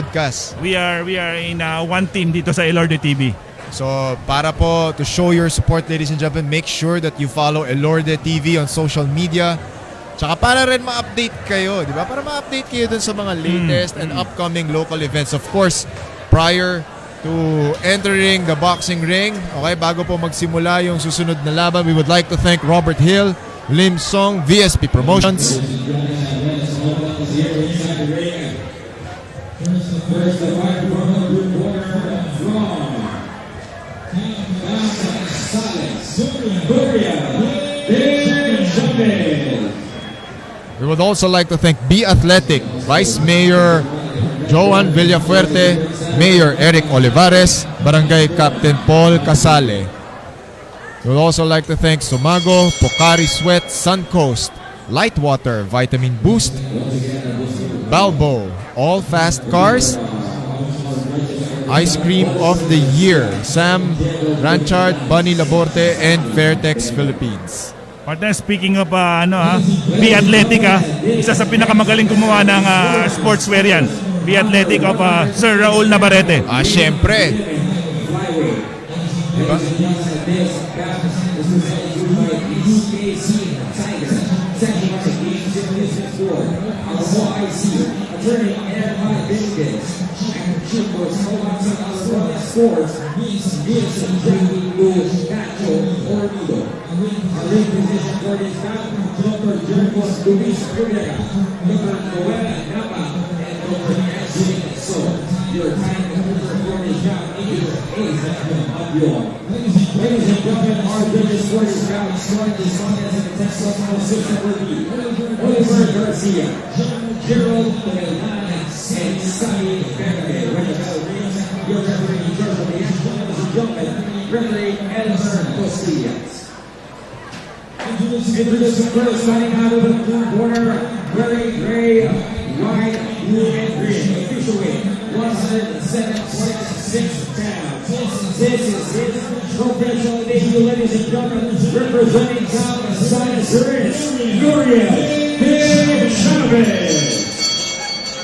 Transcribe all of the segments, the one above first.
podcast. We are in one team dito sa Elorde TV. So, para po to show your support, ladies and gentlemen, make sure that you follow Elorde TV on social media. Tsaka para rin ma-update kayo, di ba? Para ma-update kayo dun sa mga latest and upcoming local events. Of course, prior to entering the boxing ring, okay, bago po magsimula yung susunod na laban, we would like to thank Robert Hill, Lim Song, VSP Promotions. We would also like to thank B Athletic, Vice Mayor Joan Villafuerte, Mayor Eric Olivares, Barangay Captain Paul Casale. We would also like to thank Sumago, Pocari Sweat, Suncoast, Lightwater, Vitamin Boost, Balbo, All Fast Cars, Ice Cream of the Year, Sam Ranchard, Bunny Laborte, and Fairtex Philippines. Partner, speaking of B Athletic, isa sa pinakamagaling gumawa ng sportswear yan. B Athletic of Sir Raul Navarrete. Siyempre. Diba? Ladies and gentlemen, our judges scored is now starting this contest in the test of Oliver Garcia, Gerald Pelana, and Sunny Ferre. Your referee in charge of the action, ladies and gentlemen, referee Elmer Cosillas. Introducing first, starting out of the blue corner, wearing gray, white, blue, and green. Official weight, 107.6 pounds. This is his professional debut, ladies and gentlemen, representing South Side Service, Noriel De Chavez.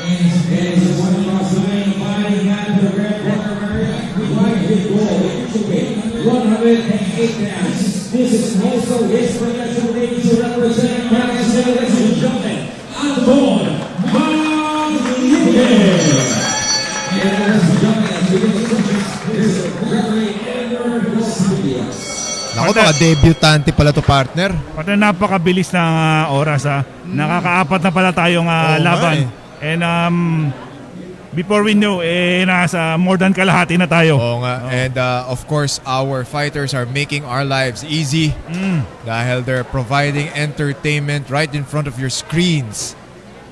And he's one across the lane, fighting out the red corner, white with gold, official weight, 108 pounds. This is also his professional debut, representing Parañaque, ladies and gentlemen, Elorde. Naku, debutante pala to, partner. Partner, napakabilis ng oras. Nakakaapat na pala tayong laban. And before we know, nasa more than kalahati na tayo. Oo nga. And of course, our fighters are making our lives easy dahil they're providing entertainment right in front of your screens.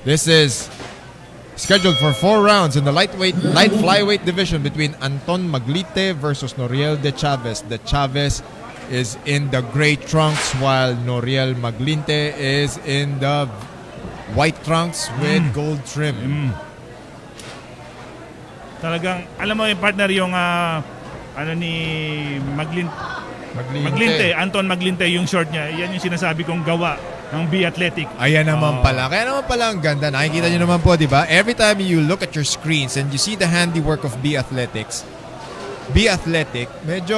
This is scheduled for 4 rounds in the light flyweight division between Anton Maglite versus Noriel De Chavez. De Chavez is in the gray trunks while Noriel Maglinte is in the white trunks with gold trim. Talagang, alam mo yung partner, yung ni Maglinte, Anton Maglinte, yung short niya, yan yung sinasabi kong gawa ng B Athletic. Ayan naman pala. Kaya naman pala ang ganda. Nakikita nyo naman po, di ba? Every time you look at your screens and you see the handiwork of B Athletic, medyo,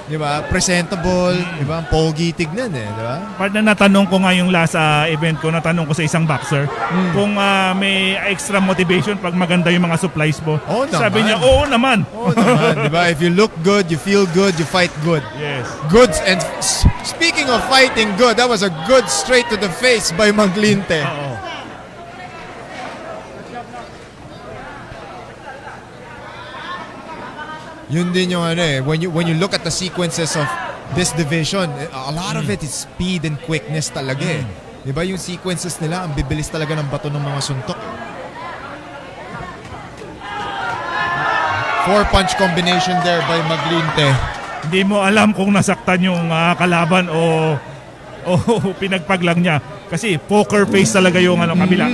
di ba, presentable, di ba, pogi tignan di ba? Partner, natanong ko nga yung last event ko, natanong ko sa isang boxer kung may extra motivation pag maganda yung mga supplies mo. Oo naman. Sabi niya, oo naman. Oo naman, di ba? If you look good, you feel good, you fight good. Yes. Goods. And speaking of fighting good, that was a good straight to the face by Maglinte. Oo. Yun din yung when you look at the sequences of this division, a lot of it is speed and quickness talaga eh. Di ba yung sequences nila, ang bibilis talaga ng bato ng mga suntok. 4-punch combination there by Maglinte. Hindi mo alam kung nasaktan yung kalaban o pinagpaglang niya. Kasi poker face talaga yung kabila.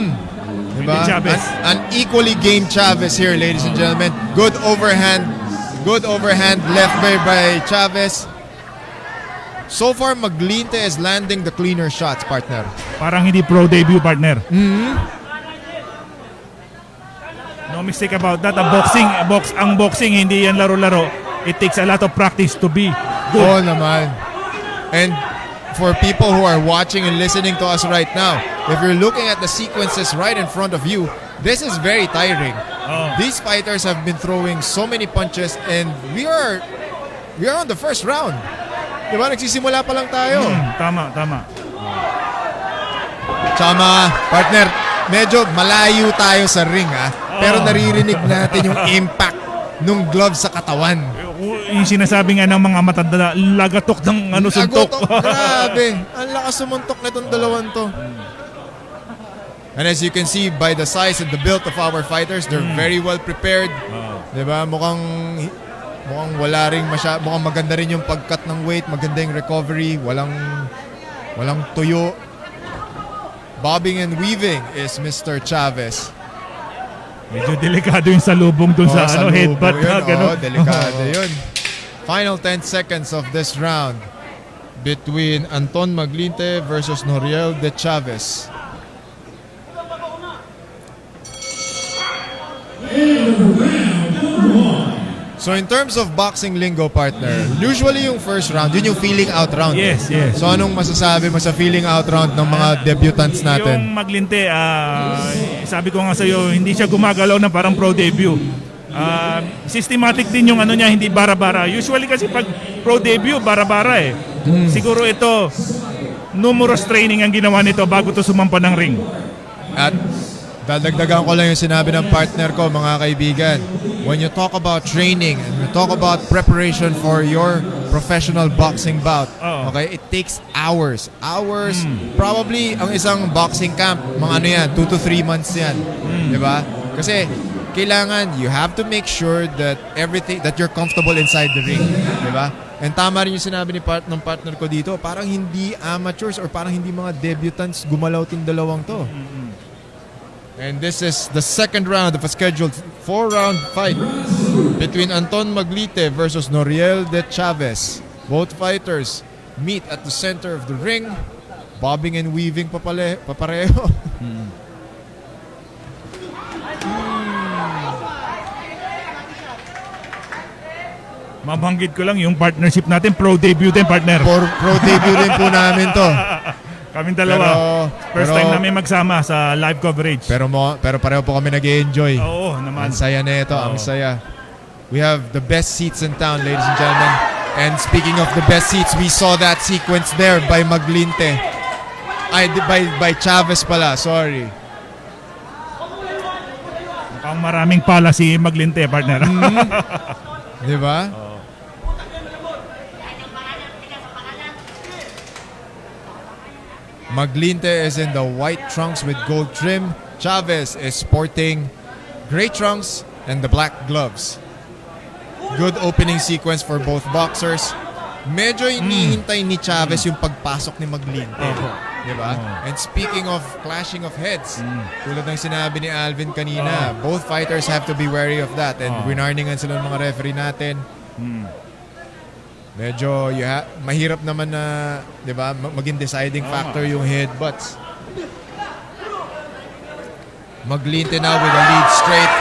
Diba? Chavez. An equally game Chavez here, ladies and gentlemen. Good overhand left by Chavez. So far, Maglinte is landing the cleaner shots, partner. Parang hindi pro debut, partner. No mistake about that. Ang boxing hindi yan laro-laro. It takes a lot of practice to be good. Oo naman. And for people who are watching and listening to us right now, if you're looking at the sequences right in front of you, this is very tiring. Oh. These fighters have been throwing so many punches and we are on the first round. Diba? Nagsisimula pa lang tayo. Tama. Tsaka partner, medyo malayo tayo sa ring pero naririnig natin yung impact nung gloves sa katawan. Yung sinasabi nga ng mga matanda, lagatok ng suntok. Grabe. Ang lakas sumuntok na itong dalawang to. And as you can see by the size and the build of our fighters, they're very well prepared. Diba? Mukhang wala ring mukhang maganda rin yung pag-cut ng weight, maganda yung recovery, walang tuyo. Bobbing and weaving is Mr. Chavez. Medyo delikado yung salubong dun sa headbutt. Delikado yun. Final 10 seconds of this round between Anton Maglinte versus Noriel De Chavez. So in terms of boxing lingo, partner, usually yung first round, yun yung feeling out round. Yes. So anong masasabi mo sa feeling out round ng mga debutants natin? Yung Maglinte, sabi ko nga sa'yo, hindi siya gumagalaw na parang pro debut. Systematic din yung niya, hindi bara-bara. Usually kasi pag pro debut, bara-bara eh. Siguro ito, numerous training ang ginawa nito bago to sumampa ng ring. At dadagdagan ko lang yung sinabi ng partner ko, mga kaibigan. When you talk about training and you talk about preparation for your professional boxing bout, okay, it takes hours. Probably ang isang boxing camp, mga 2 to 3 months yan. Diba? Kasi kailangan, you have to make sure that you're comfortable inside the ring. Diba? And tama rin yung sinabi ng partner ko dito, parang hindi amateurs or parang hindi mga debutants gumalaw tong dalawang to. And this is the second round of a scheduled 4-round fight between Anton Maglite versus Noriel De Chavez. Both fighters meet at the center of the ring, bobbing and weaving papareho. Mabanggit ko lang yung partnership natin, pro debut din, partner. Pro debut din po namin to. Kaming dalawa. First time namin magsama sa live coverage. Pero pareho po kami nag-i-enjoy. Oo naman. Ang saya na ito, ang saya. We have the best seats in town, ladies and gentlemen. And speaking of the best seats, we saw that sequence there by Maglinte. By Chavez pala, sorry. Mukhang maraming pala si Maglinte, partner. Di ba? Maglinte is in the white trunks with gold trim. Chavez is sporting gray trunks and the black gloves. Good opening sequence for both boxers. Medyo inihintay ni Chavez yung pagpasok ni Maglinte. Diba? And speaking of clashing of heads, tulad ng sinabi ni Alvin kanina, both fighters have to be wary of that. And winarningan sila ng mga referee natin. Medyo mahirap naman na, 'di ba, maging deciding factor yung headbutts. Maglinte now with a lead straight.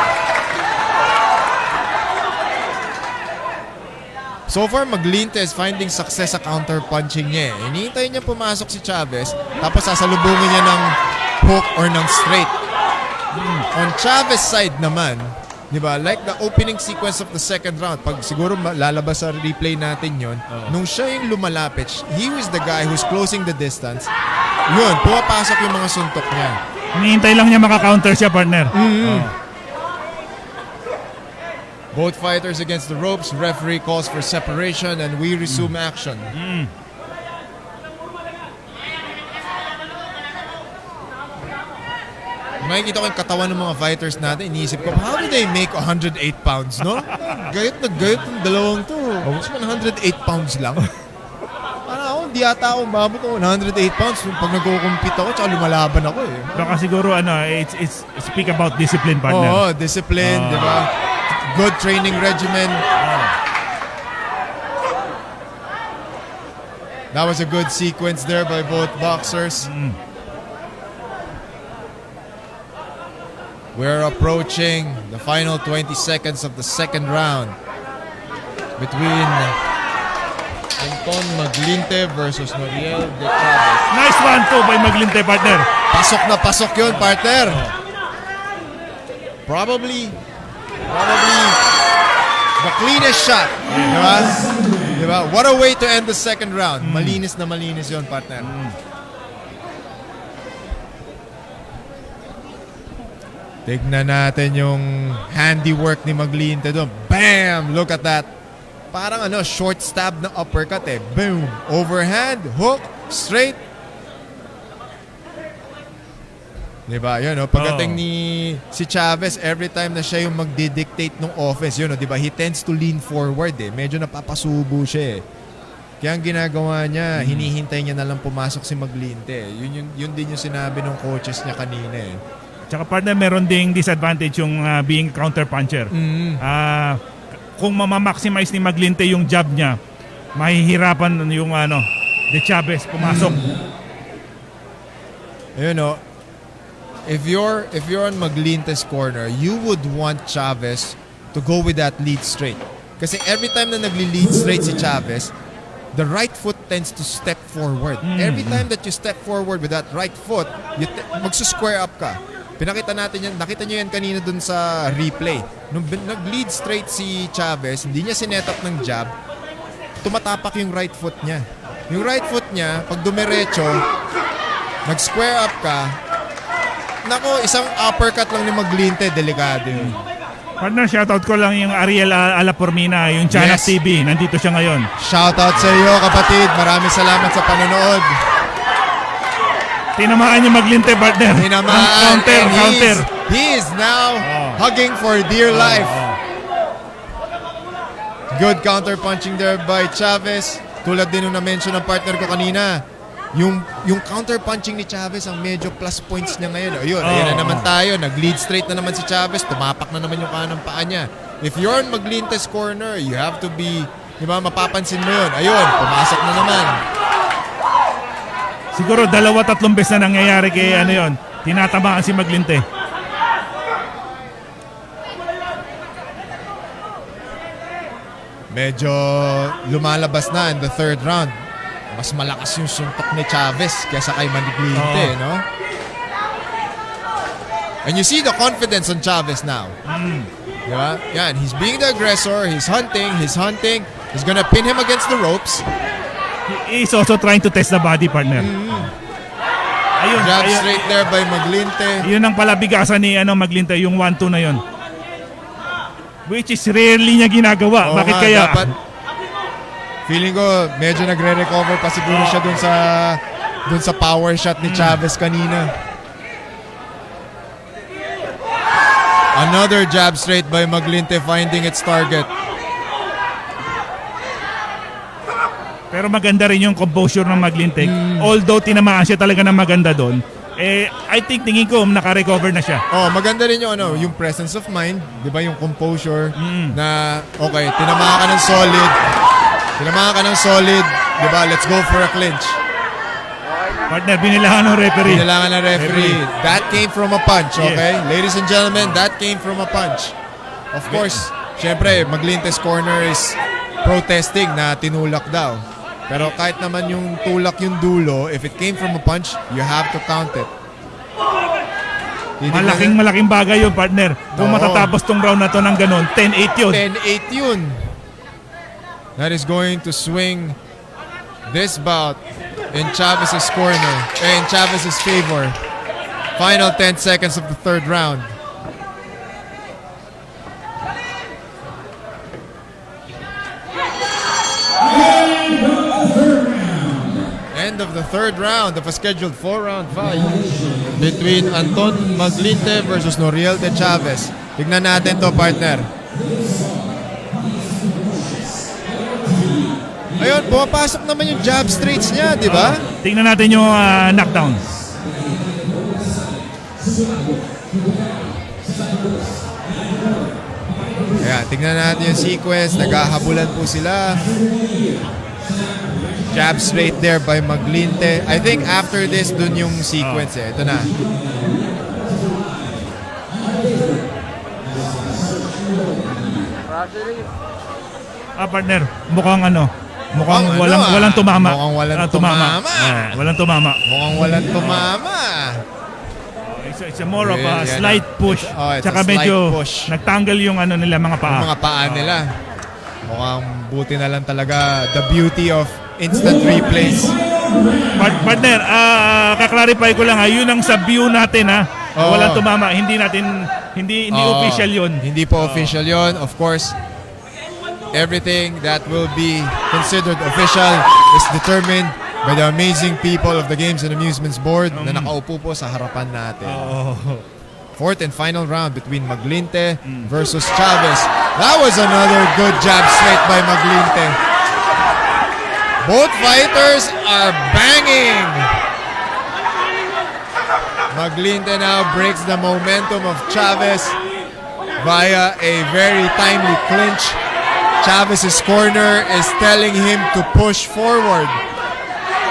So far, Maglinte is finding success sa counter-punching niya. Hinihintay niya pumasok si Chavez, tapos sasalubungin niya ng hook or ng straight. On Chavez side naman, di ba, like the opening sequence of the second round, pag siguro lalabas sa replay natin yon, nung siya yung lumalapit, he was the guy who's closing the distance. Yun, pumapasok yung mga suntok niya. Hinihintay lang niya maka-counter siya, partner. Both fighters against the ropes. Referee calls for separation and we resume action. Makikita ko yung katawan ng mga fighters natin. Iniisip ko, how do they make 108 pounds, no? Gayot na gayot yung dalawang to. Mas 108 pounds lang. Parang ako, hindi ata ako mabot ng 108 pounds. Pag nagkukumpit ako, tsaka lumalaban ako eh. Baka siguro, it's speak about discipline, partner. Oo, discipline, di ba? Good training regimen. That was a good sequence there by both boxers. We're approaching the final 20 seconds of the second round between Anton Maglinte versus Noriel De Chavez. Nice 1-2 by Maglinte, partner. Pasok na pasok yun, partner. Probably the cleanest shot. Diba? Diba? What a way to end the second round. Malinis na malinis yun, partner. Tignan natin yung handiwork ni Maglinte doon. Bam! Look at that. Parang short stab na uppercut eh. Boom! Overhand, hook, straight. Diba? Yun, pagdating ni si Chavez, every time na siya yung magdidictate ng offense, yun, diba? He tends to lean forward eh. Medyo napapasubo siya eh. Kaya ang ginagawa niya, hinihintay niya na lang pumasok si Maglinte. Yun din yung sinabi ng coaches niya kanina eh. Tsaka partner, meron ding disadvantage yung being counter-puncher. Kung mamamaximize ni Maglinte yung jab niya, mahihirapan yung De Chavez pumasok. Ayun if you're on Maglinte's corner, you would want Chavez to go with that lead straight. Kasi every time na nagli-lead straight si Chavez, the right foot tends to step forward. Every time that you step forward with that right foot, magsusquare up ka. Pinakita natin yan, nakita nyo yan kanina dun sa replay. Nung nag-lead straight si Chavez, hindi niya sinet up ng jab, tumatapak yung right foot niya. Yung right foot niya, pag dumiretso, nag-square up ka, nako, isang uppercut lang ni Maglinte, delikado yun. Partner, shoutout ko lang yung Ariel Alapormina, yung Channel Yes. TV. Nandito siya ngayon. Shoutout sa iyo, kapatid. Maraming salamat sa panonood. Tinamaan yung Maglinte, partner. Tinamaan. Counter. He is now hugging for dear life. Good counter punching there by Chavez. Tulad din nung na-mention ng partner ko kanina, yung counter punching ni Chavez ang medyo plus points niya ngayon. Ayan na naman tayo. Nag-lead straight na naman si Chavez. Tumapak na naman yung kanang paa niya. If you're in Maglinte's corner, you have to be, mapapansin mo yun. Ayun, pumasok na naman. Siguro 2-3 beses na nangyayari kay tinatamaan si Maglinte. Medyo lumalabas na in the third round. Mas malakas yung suntok ni Chavez kaysa kay Maglinte, no? And you see the confidence on Chavez now. Diba? Yan, he's being the aggressor, he's hunting. He's gonna pin him against the ropes. He is also trying to test the body, partner. Ayun, Jab straight there by Maglinte. Yun ang palabigasan ni Maglinte, yung 1-2 na yun. Which is rarely niya ginagawa. Bakit kaya? Dapat, feeling ko medyo nagre-recover pa siguro siya dun sa power shot ni Chavez kanina. Another jab straight by Maglinte finding its target. Pero maganda rin yung composure ng Maglinte. Although tinamaan siya talaga ng maganda doon, I think tingin ko naka-recover na siya. Maganda rin yung presence of mind, 'di ba, yung composure na okay, tinamaan ka ng solid, 'di ba? Let's go for a clinch. Partner, binilangan ng referee. That came from a punch, okay? Yes. Ladies and gentlemen, that came from a punch. Of course, syempre, Maglinte's corner is protesting na tinulak daw. Pero kahit naman yung tulak yung dulo, if it came from a punch, you have to count it. Malaking bagay yun, partner. Kung matatapos tong round na to ng ganun, 10-8 yun. 10-8 yun. That is going to swing this bout in Chavez's corner, in Chavez's favor. Final 10 seconds of the third round. End of the third round of a scheduled 4-round fight between Anton Maglinte versus Noriel De Chavez. Tignan natin to, partner. Ayun, pumapasok naman yung jab straights niya, di ba? Tingnan natin yung knockdown. Ayan, tignan natin yung sequence. Naghahabulan po sila. Jab straight there by Maglinte. I think after this, dun yung sequence eh. Ito na. Partner, mukhang Mukhang walang tumama. Mukhang walang tumama. Walang tumama. Mukhang walang tumama. It's a more of a Yan, slight push. it's Tsaka a slight medyo push. nagtanggal yung nila mga paa. Yung mga paa nila. Mukhang buti na lang talaga the beauty of instant replays. Partner, kaklarify ko lang yun ang sa view natin Oo. Walang tumama. Hindi official yun. Hindi po official yun. Of course, everything that will be considered official is determined by the amazing people of the Games and Amusements Board na nakaupo po sa harapan natin. Fourth and final round between Maglinte versus Chavez. That was another good jab straight by Maglinte. Both fighters are banging. Maglinte now breaks the momentum of Chavez via a very timely clinch. Chavez's corner is telling him to push forward.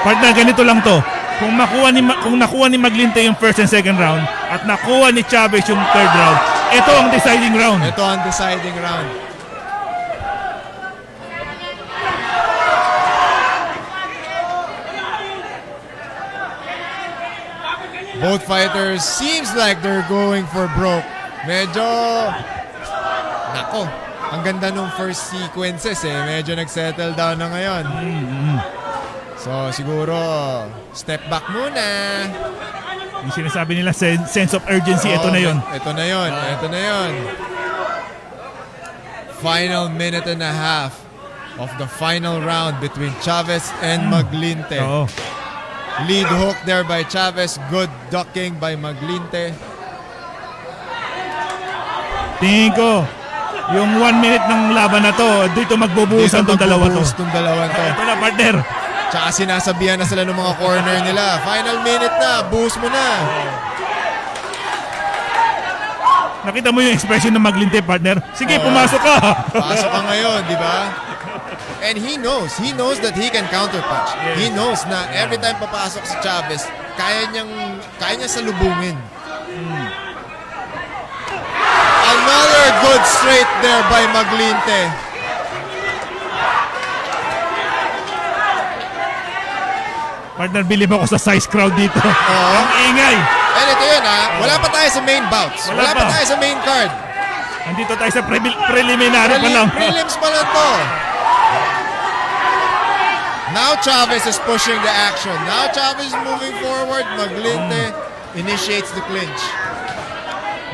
Partner, ganito lang to. Kung nakuha ni Maglinte yung first and second round at nakuha ni Chavez yung third round, ito ang deciding round. Ito ang deciding round. Both fighters seems like they're going for broke. Medyo nako, ang ganda nung first sequences medyo nag-settle down na ngayon. So siguro step back muna. Yung sinasabi nila sense of urgency, ito na yun. Ito na yun. Ito na yun. Final minute and a half of the final round between Chavez and Maglinte. Oo. Lead hook there by Chavez. Good ducking by Maglinte. Tingin ko, yung 1 minute ng laban na to, dito magbubuhusan tong dalawa to. Itong dalawa to. Ito na, partner. Tsaka sinasabihan na sila ng mga corner nila. Final minute na, buhos mo na. Nakita mo yung expression ng Maglinte, partner? Sige, pumasok ka. Pasok ka ngayon, di ba? And he knows that he can counterpunch. Yes. He knows na every time papasok si Chavez, kaya niya salubungin. Another good straight there by Maglinte. Partner, believe ako sa size crowd dito. Ang ingay. And ito yun wala pa tayo sa main bouts. Wala pa tayo sa main card. Nandito tayo sa preliminary pa lang. Prelims pa lang to. Now Chavez is pushing the action. Now Chavez is moving forward. Maglinte initiates the clinch.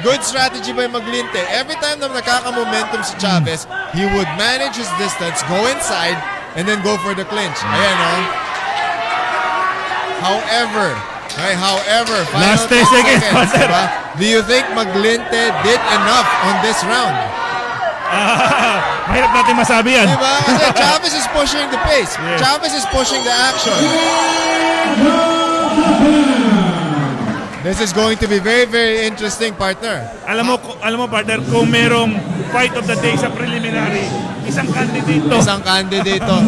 Good strategy by Maglinte. Every time na nakaka-momentum si Chavez, he would manage his distance, go inside, and then go for the clinch. Ayan However, final Last 10 seconds, partner. diba? Do you think Maglinte did enough on this round? Mahirap natin masabi yan. Diba? Kasi Chavez is pushing the pace. Yes. Chavez is pushing the action. This is going to be very, very interesting, partner. Alam mo partner, kung merong fight of the day sa preliminary, isang candidate to. Isang candidate to.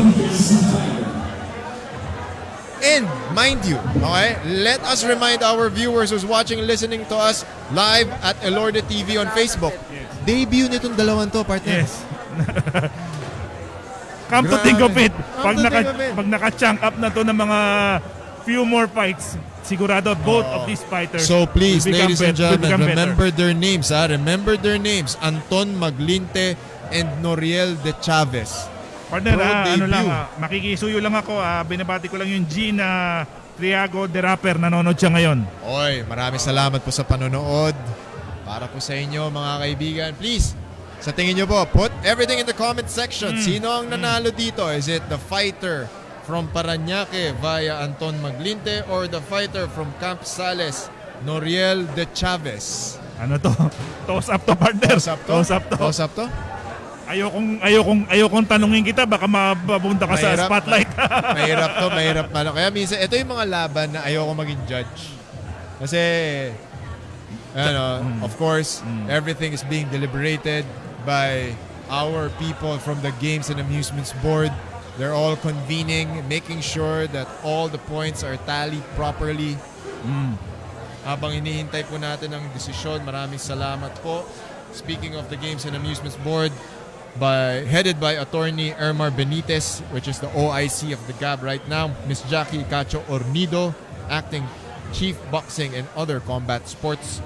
And mind you, okay, let us remind our viewers who's watching and listening to us live at Elorde TV on Facebook. Yes. Debut nitong dalawang to, partner. Yes. Come to think of it, Come to think of it. pag naka-chunk up na to ng mga few more fights, sigurado both of these fighters So please, will become ladies and gentlemen, become better. remember their names. Remember their names. Anton Maglinte and Noriel De Chavez. Partner, Pro ano debut. lang, makikisuyo lang ako. Binabati ko lang yung Gina Triago de Rapper. Nanonood siya ngayon. Oy, maraming salamat po sa panonood. Para po sa inyo, mga kaibigan. Please, sa tingin nyo po, put everything in the comment section. Sino ang nanalo dito? Is it the fighter from Parañaque via Anton Maglinte or the fighter from Camp Sales, Noriel De Chavez? Ano to? Toss up to, partner. Toss up to? Toss up to. Toss up to? Ayokong tanungin kita, baka mababunta ka sa spotlight. Mahirap. Kaya minsan, ito yung mga laban na ayoko maging judge. Kasi, of course, everything is being deliberated by our people from the Games and Amusements Board. They're all convening, making sure that all the points are tallied properly. Habang hinihintay po natin ang desisyon, maraming salamat po. Speaking of the Games and Amusements Board, headed by attorney Ermar Benitez, which is the OIC of the GAB right now. Miss Jackie Cacho Ornido, acting chief boxing and other combat sports.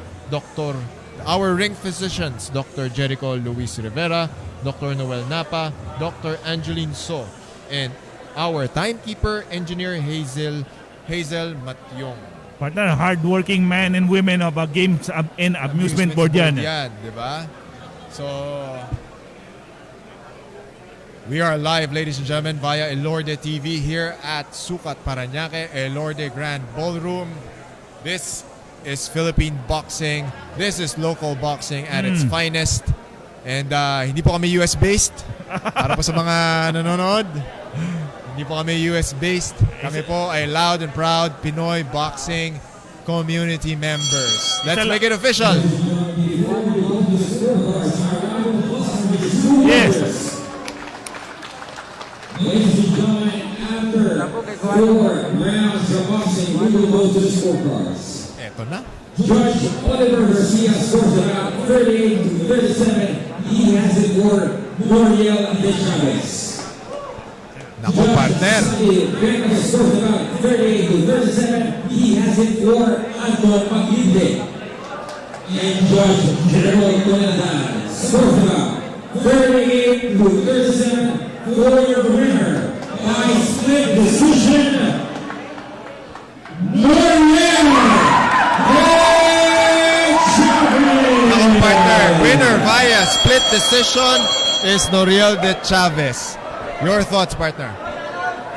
Our ring physicians, Dr. Jericho Luis Rivera, Dr. Noel Napa, Dr. Angeline So, and our timekeeper, engineer Hazel Matyong. Partner, hardworking men and women of games and amusement board yan. Di ba? So, we are live, ladies and gentlemen, via Elorde TV here at Sucat, Parañaque, Elorde Grand Ballroom. This is Philippine boxing. This is local boxing at its finest. And hindi po kami US-based. Para po sa mga nanonood, hindi po kami US-based. Kami po ay loud and proud Pinoy boxing community members. Let's make it official. Yes. Ladies and gentlemen, after 4 rounds of boxing, we will go to the scorecards. Eto na. Judge Oliver Garcia scores about 38-37. He has it for Noriel De Chavez. Nako, partner. Batangas scores about 38-37. He has it for Anton Maglinde. And Judge General Tonaldan scores about 38-37 for your winner by split decision, Noriel Nako, partner. Winner via split decision is Noriel De Chavez. Your thoughts, partner?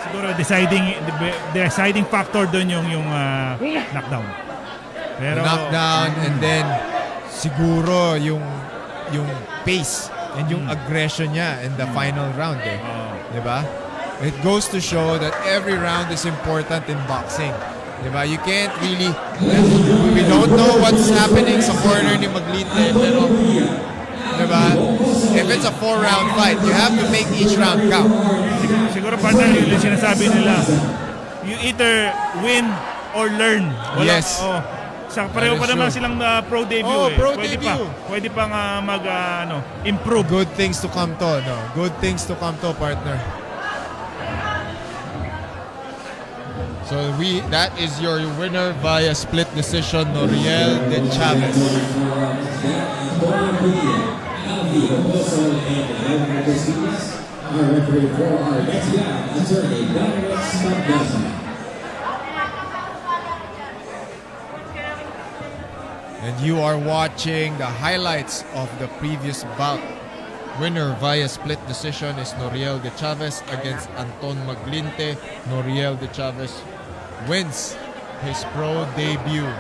Siguro deciding factor doon yung knockdown. Pero Knockdown, and then siguro yung pace and yung aggression niya in the final round, eh. Diba? It goes to show that every round is important in boxing. Diba? You can't really, we don't know what's happening sa corner ni Maglinte, pero diba? If it's a 4-round fight, you have to make each round count. siguro partner yung sinasabi nila, you either win or learn. Yes. Pareho pa That is naman true. silang pro debut. Pro pwede debut. Pwede pang improve. Good things to come to, no? Good things to come to, partner. So that is your winner via split decision, Noriel De Chavez. Our referee for our next bout, attorney Dominic Scott. And you are watching the highlights of the previous bout. Winner via split decision is Noriel De Chavez against Anton Maglinte. Noriel De Chavez wins his pro debut.